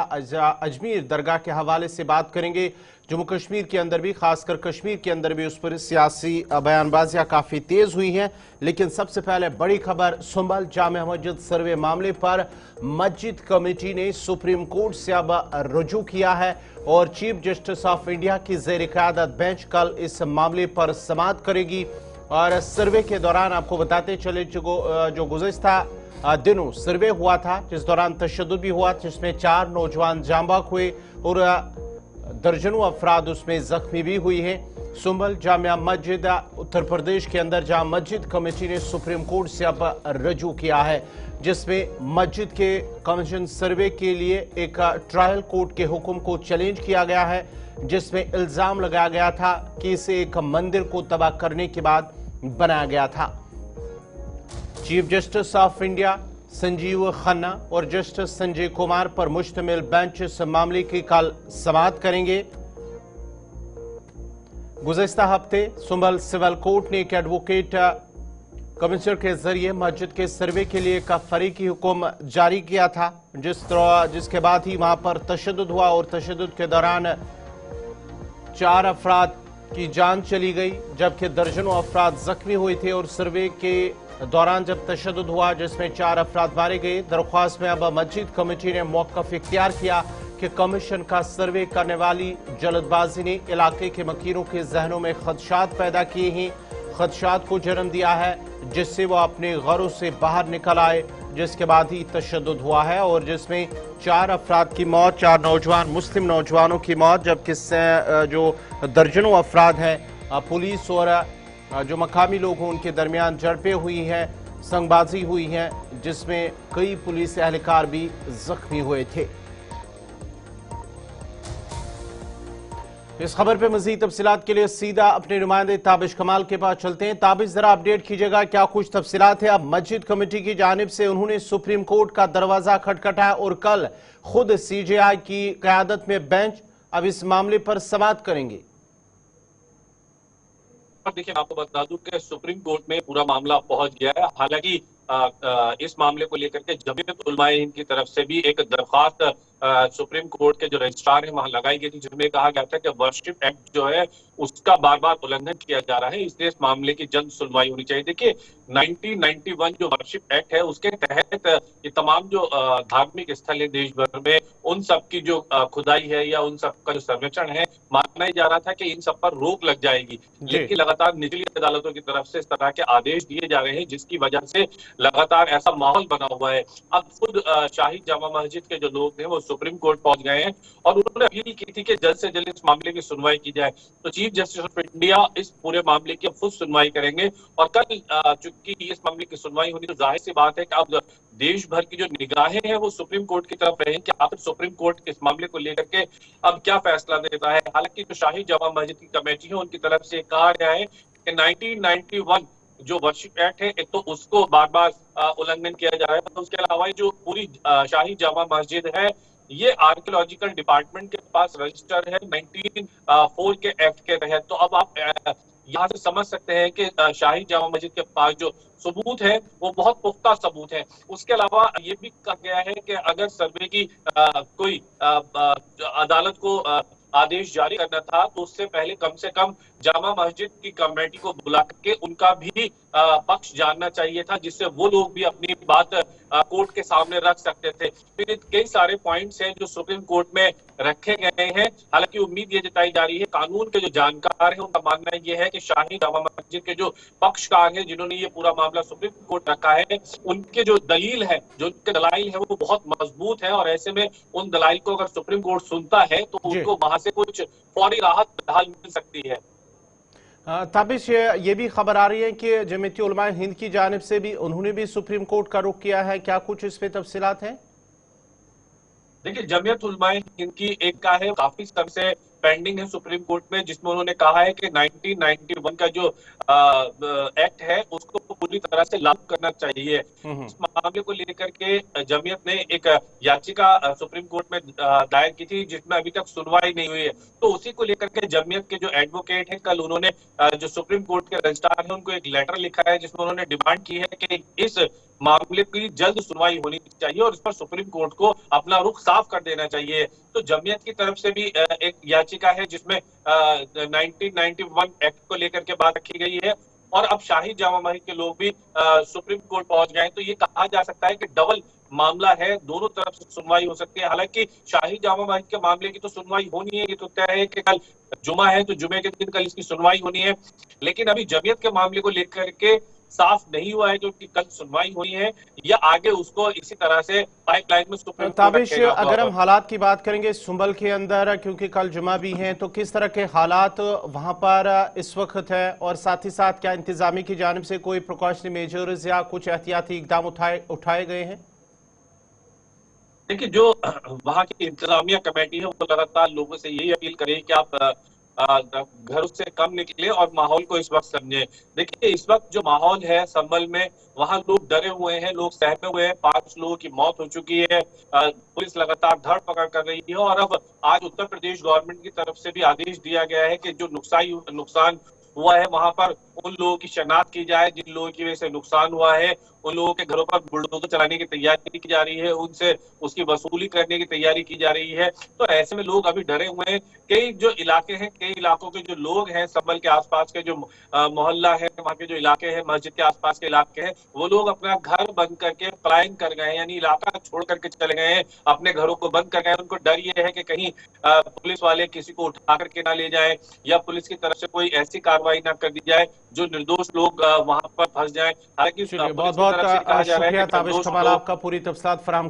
अजमेर दरगाह के हवाले से बात करेंगे। जम्मू कश्मीर के अंदर भी, खासकर कश्मीर के अंदर भी उस पर सियासी बयानबाजियां काफ़ी तेज़ हुई हैं। लेकिन सबसे पहले बड़ी खबर, सुंबल जामे मस्जिद सर्वे मामले पर मस्जिद कमेटी ने सुप्रीम कोर्ट से अब रुजू किया है और चीफ जस्टिस ऑफ इंडिया की ज़ेर क़यादत बेंच कल इस मामले पर समाअत करेगी। और सर्वे के दौरान आपको बताते चले जो गुज़िश्ता दिनों सर्वे हुआ था, जिस दौरान तशद्दुद भी हुआ, जिसमें 4 नौजवान जांबाक हुए और दर्जनों अफराद उसमें जख्मी भी हुई हैं। सुंबल जामिया मस्जिद उत्तर प्रदेश के अंदर जहां मस्जिद कमेटी ने सुप्रीम कोर्ट से अब रजू किया है, जिसमें मस्जिद के कमीशन सर्वे के लिए एक ट्रायल कोर्ट के हुक्म को चैलेंज किया गया है, जिसमें इल्जाम लगाया गया था कि इसे एक मंदिर को तबाह करने के बाद बनाया गया था। Chief justice of India Sanjeev Khanna और जस्टिस संजय कुमार पर मुश्तमिल बेंच इस मामले की कल समाअत करेंगे। गुज़िश्ता हफ्ते सुंबल सिविल कोर्ट ने एक एडवोकेट कमिश्नर के जरिए मस्जिद के सर्वे के लिए एक फरीकी हुक्म जारी किया था, जिसके बाद ही वहां पर तशद्दुद हुआ और तशद्दुद के दौरान 4 अफराद की जान चली गई, जबकि दर्जनों अफराद जख्मी हुए थे। और सर्वे के दौरान जब तशद्दुद हुआ, जिसमें 4 अफराद मारे गए, दरख्वास्त में अब मस्जिद कमेटी ने मौक़िफ़ इख्तियार किया कि कमीशन का सर्वे करने वाली जल्दबाजी ने इलाके के मकीनों के जहनों में खदशात पैदा किए हैं, खदशात को जन्म दिया है, जिससे वो अपने घरों से बाहर निकल आए, जिसके बाद ही तशद्दुद हुआ है और जिसमें 4 अफराद की मौत, 4 नौजवान मुस्लिम नौजवानों की मौत, जबकि जो दर्जनों अफराद हैं पुलिस और जो मकामी लोग हैं उनके दरमियान झड़पें हुई हैं, संगबाजी हुई है, जिसमें कई पुलिस एहलकार भी जख्मी हुए थे। इस खबर पर मजीद तफसीलात के लिए सीधा अपने नुमाइंदे ताबिश कमाल के पास चलते हैं। ताबिश, जरा अपडेट कीजिएगा, क्या कुछ तफसीलात है? अब मस्जिद कमेटी की जानिब से उन्होंने सुप्रीम कोर्ट का दरवाजा खटखटाया और कल खुद CJI की क़यादत में बेंच अब इस मामले पर समाअत करेंगे। देखिए, आपको बता दूं कि सुप्रीम कोर्ट में पूरा मामला पहुंच गया है। हालांकि इस मामले को लेकर के जमीयत उलमाए हिंद की तरफ से भी एक दरख्वास्त सुप्रीम कोर्ट के जो रजिस्ट्रार है वहां लगाई गई थी, जिसमें कहा गया था कि वर्शिप एक्ट जो है उसका बार बार उल्लंघन किया जा रहा है, इसलिए इस मामले की जल्द सुनवाई होनी चाहिए। देखिए, 1991 जो वर्शिप एक्ट है उसके तहत ये तमाम जो धार्मिक स्थल है देश भर में, उन सब की जो खुदाई है या उन सब का जो सर्वेक्षण है, माना ही जा रहा था कि इन सब पर रोक लग जाएगी। लेकिन लगातार निचली अदालतों की तरफ से इस तरह के आदेश दिए जा रहे हैं, जिसकी वजह से लगातार ऐसा माहौल बना हुआ है। अब खुद शाही जामा मस्जिद के जो लोग थे वो सुप्रीम कोर्ट पहुंच गए हैं और उन्होंने अपील की थी कि जल्द से जल्द इस मामले की सुनवाई की जाए। तो चीफ जस्टिस ऑफ इंडिया इस पूरे मामले की अब खुद सुनवाई करेंगे और कल चूंकि इस मामले की सुनवाई होनी, तो जाहिर सी बात है कि अब देश भर की जो निगाहें हैं वो सुप्रीम कोर्ट की तरफ रहें कि आखिर सुप्रीम कोर्ट इस मामले को लेकर के अब क्या फैसला देता है। हालांकि जो शाही जामा मस्जिद की कमेटी है उनकी तरफ से कहा गया है कि 1991 जो वर्शिप एक्ट है, एक तो उसको बार बार उल्लंघन किया जा रहा है, तो उसके अलावा जो पूरी शाही जामा मस्जिद है ये आर्कियोलॉजिकल डिपार्टमेंट के पास रजिस्टर है 1904 के एक्ट के तहत। तो अब आप यहाँ से समझ सकते हैं कि शाही जामा मस्जिद के पास जो सबूत है वो बहुत पुख्ता सबूत है। उसके अलावा ये भी कहा गया है कि अगर सर्वे की कोई अदालत को आदेश जारी करना था तो उससे पहले कम से कम जामा मस्जिद की कमेटी को बुला के उनका भी पक्ष जानना चाहिए था, जिससे वो लोग भी अपनी बात कोर्ट के सामने रख सकते थे। फिर कई सारे पॉइंट्स हैं जो सुप्रीम कोर्ट में रखे गए हैं। हालांकि उम्मीद ये जताई जा रही है, कानून के जो जानकार हैं उनका मानना ये है कि शाही जामा मस्जिद के जो पक्षकार हैं जिन्होंने ये पूरा मामला सुप्रीम कोर्ट रखा है, उनके जो दलील है, जो उनके दलाइल है वो बहुत मजबूत है और ऐसे में उन दलाइल को अगर सुप्रीम कोर्ट सुनता है तो उनको वहां से कुछ फौरी राहत फिलहाल मिल सकती है। ताबिश, ये भी खबर आ रही है कि जमीयत उलमाए हिंद की जानिब से भी उन्होंने भी सुप्रीम कोर्ट का रुख किया है, क्या कुछ इस पे तफसीलात हैं? देखिए, जमीयत उलमाए हिंद की एक का है काफी समय से पेंडिंग है सुप्रीम कोर्ट में, जिसमें उन्होंने कहा है कि 1991 का जो एक्ट है उसको पूरी तरह से लागू करना चाहिए। इस मामले को लेकर के जमीयत ने एक याचिका सुप्रीम कोर्ट में दायर की थी, जिसमें अभी तक सुनवाई नहीं हुई है। तो उसी को लेकर के जमीयत के जो एडवोकेट हैं, कल उन्होंने जो सुप्रीम कोर्ट के रजिस्ट्रार हैं उनको एक लेटर लिखा है, जिसमें उन्होंने डिमांड की है कि इस मामले की जल्द सुनवाई होनी चाहिए और इस पर सुप्रीम कोर्ट को अपना रुख साफ कर देना चाहिए। तो जमीयत की तरफ से भी एक याचिका है जिसमें 1991 एक्ट को लेकर के बात रखी गई है और अब शाही जामा मस्जिद के लोग भी सुप्रीम कोर्ट पहुंच गए। तो ये कहा जा सकता है कि डबल मामला है, दोनों तरफ से सुनवाई हो सकती है। हालांकि शाही जामा मस्जिद के मामले की तो सुनवाई होनी है, ये तो तय है कि कल जुमा है तो जुमे के दिन कल इसकी सुनवाई होनी है। लेकिन अभी जमीयत के मामले को लेकर के साफ नहीं हुआ है कि उनकी कल सुनवाई हुई है या आगे उसको इसी तरह से पाइपलाइन में सुप्रीम कोर्ट ताबिश, रखेगा। अगर हम हालात की बात करेंगे सुंबल के अंदर, क्योंकि कल जुमा भी हैं, तो किस तरह के हालात वहां पर इस वक्त है और साथ ही साथ क्या इंतजामी की जानिब से कोई प्रिकॉशनरी मेजर्स या कुछ एहतियाती इकदाम उठाए गए हैं? देखिए, जो वहां की इंतजामिया कमेटी है वो लगातार लोगों से यही अपील करे कि आप घरों से कम निकले और माहौल को इस वक्त समझे। देखिए, इस वक्त जो माहौल है संभल में, वहां लोग डरे हुए हैं, लोग सहमे हुए हैं। 5 लोगों की मौत हो चुकी है। पुलिस लगातार धर पकड़ कर रही है और अब आज उत्तर प्रदेश गवर्नमेंट की तरफ से भी आदेश दिया गया है कि जो नुकसान हुआ है वहां पर उन लोगों की शनाख्त की जाए जिन लोगों की वजह से नुकसान हुआ है। उन लोगों के घरों पर बुलडोजर चलाने की तैयारी की जा रही है, उनसे उसकी वसूली करने की तैयारी की जा रही है। तो ऐसे में लोग अभी डरे हुए हैं। कई जो इलाके हैं, कई इलाकों के जो लोग हैं, संभल के आसपास के जो मोहल्ला है, वहाँ के जो इलाके हैं, मस्जिद के आसपास के इलाके हैं, वो लोग अपना घर बंद करके पलायन कर गए हैं, यानी इलाका छोड़ करके चले गए हैं, अपने घरों को बंद कर गए हैं। उनको डर ये है कि कहीं पुलिस वाले किसी को उठा करके ना ले जाए या पुलिस की तरफ से कोई ऐसी कार्रवाई ना कर दी जाए जो निर्दोष लोग वहां पर फंस जाए। हालांकि बहुत बहुत तरफ से कहा जा रहा है शुक्रिया कि ताबिश निर्दोष कमाल, लोग आपका पूरी तफसीलात फराहम